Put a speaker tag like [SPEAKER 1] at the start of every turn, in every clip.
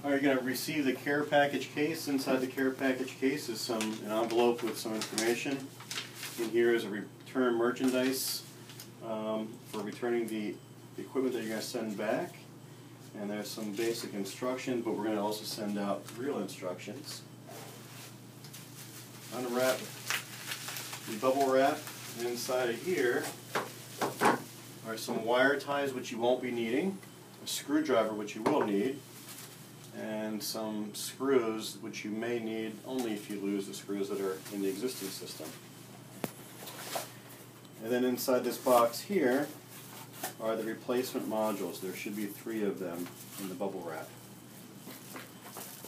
[SPEAKER 1] Alright, you're going to receive the care package case. Inside the care package case is an envelope with some information. In here is a return merchandise for returning the equipment that you're going to send back. And there's some basic instructions, but we're going to also send out real instructions. Unwrap the bubble wrap. Inside of here are some wire ties which you won't be needing, a screwdriver which you will need, and some screws which you may need only if you lose the screws that are in the existing system. And then inside this box here are the replacement modules. There should be 3 of them in the bubble wrap.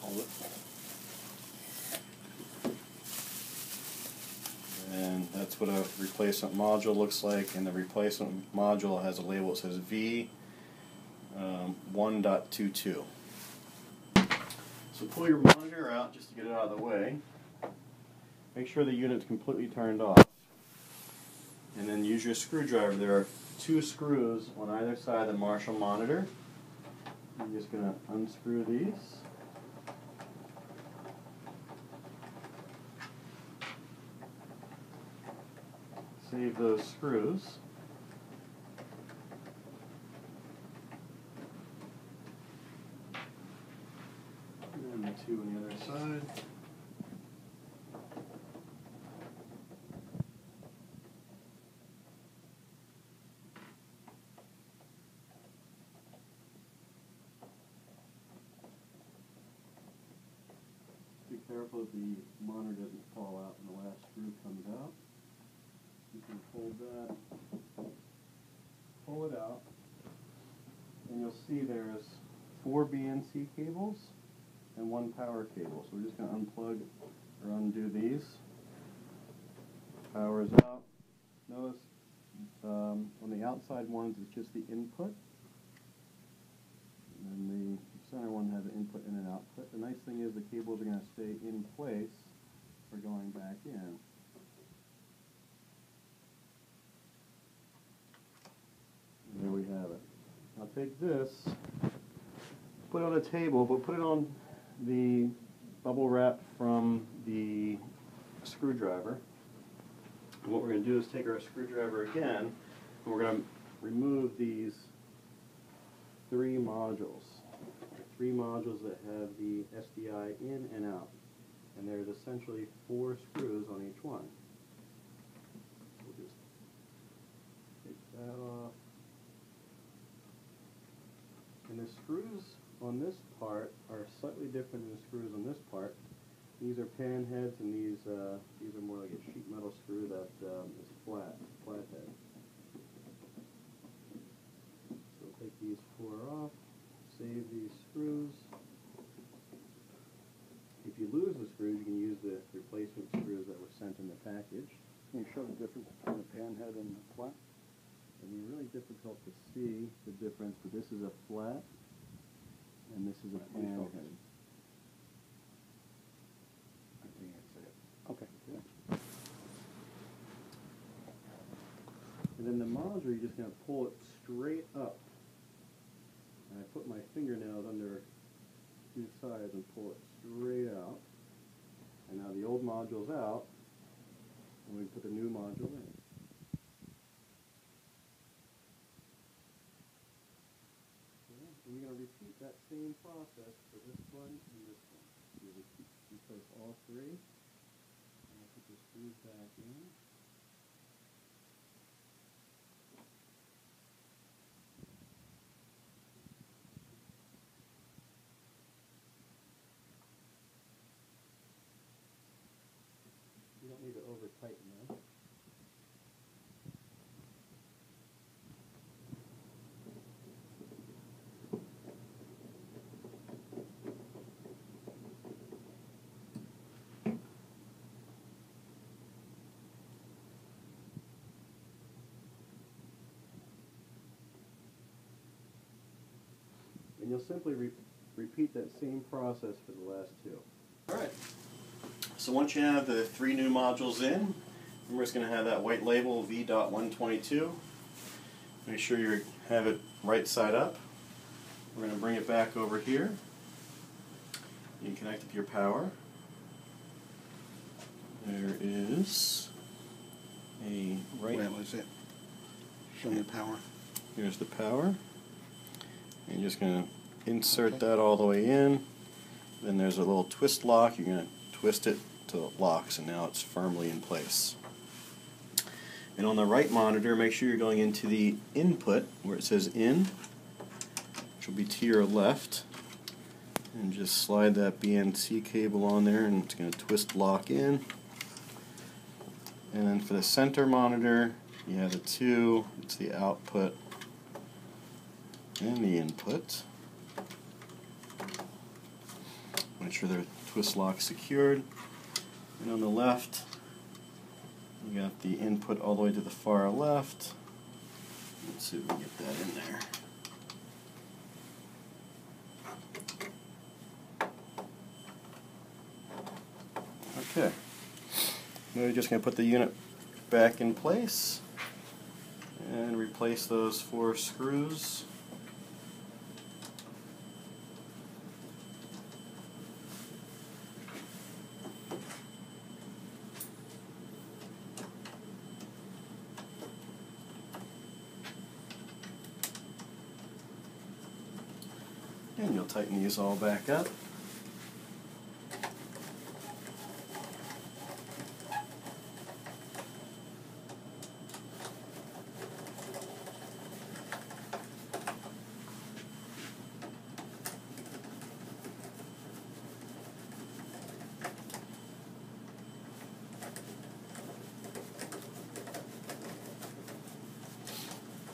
[SPEAKER 1] Hold it. And that's what a replacement module looks like, and the replacement module has a label that says V1.22. So pull your monitor out just to get it out of the way. Make sure the unit's completely turned off. And then use your screwdriver. There are 2 screws on either side of the Marshall monitor. I'm just going to unscrew these. Save those screws. And the 2 on the other side. Be careful that the monitor doesn't fall out and the last screw comes out. You can hold that, pull it out, and you'll see there's 4 BNC cables and 1 power cable. So we're just going to unplug or undo these. Power's out. Notice on the outside ones it's just the input, and then the center one has an input and an output. The nice thing is the cables are going to stay in place for going back in. And there we have it. Now take this, put it on a table, but put it on the bubble wrap from the screwdriver. And what we're going to do is take our screwdriver again, and we're going to remove these 3 modules. 3 modules that have the SDI in and out. And there's essentially 4 screws on each one. We'll just take that off. And the screws on this part are slightly different than the screws on this part. These are pan heads, and these are more like a sheet metal screw that is flat head. So take these 4 off, save these screws. If you lose the screws, you can use the replacement screws that were sent in the package.
[SPEAKER 2] Can you show the difference between the pan head and the flat?
[SPEAKER 1] It'd be really difficult to see the difference, but this is a flat, and this is a pan head.
[SPEAKER 2] I think I see it. Okay.
[SPEAKER 1] And then the module, you're just going to pull it straight up. And I put my fingernails under 2 sides and pull it straight out. And now the old module's out, and we put the new module in. And you're going to repeat that same process for this one and this one. You replace all 3. And I'll put the screws back in. You don't need to over-tighten that. And you'll simply repeat that same process for the last 2. All right. So once you have the 3 new modules in, we're just going to have that white label V.122. Make sure you have it right side up. We're going to bring it back over here. You connect up your power. There is a right.
[SPEAKER 2] Where was it? Show me the power.
[SPEAKER 1] Here's the power. And you're just going to insert that all the way in. Then there's a little twist lock. You're going to twist it till it locks, and now it's firmly in place. And on the right monitor, make sure you're going into the input where it says in, which will be to your left. And just slide that BNC cable on there, and it's going to twist lock in. And then for the center monitor, you have the two. It's the output and the input. Make sure they're twist lock secured. And on the left, you got the input all the way to the far left. Let's see if we can get that in there. Okay. Now we're just going to put the unit back in place and replace those 4 screws. And you'll tighten these all back up.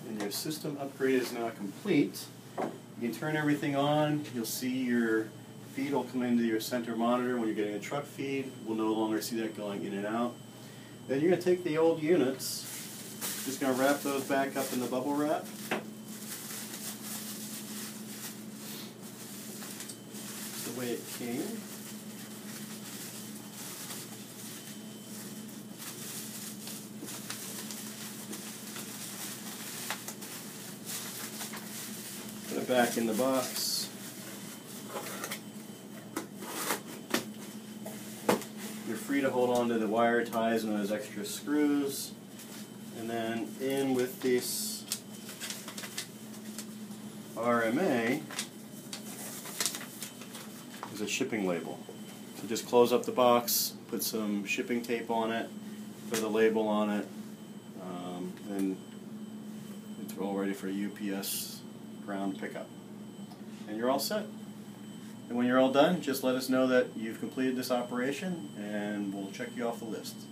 [SPEAKER 1] And your system upgrade is now complete. You can turn everything on. You'll see your feed will come into your center monitor when you're getting a truck feed. We'll no longer see that going in and out. Then you're going to take the old units, just going to wrap those back up in the bubble wrap. The way it came. Put it back in the box. You're free to hold on to the wire ties and those extra screws. And then in with this RMA is a shipping label. So just close up the box, put some shipping tape on it, put a label on it, and it's all ready for a UPS ground pickup. And you're all set. And when you're all done, just let us know that you've completed this operation, and we'll check you off the list.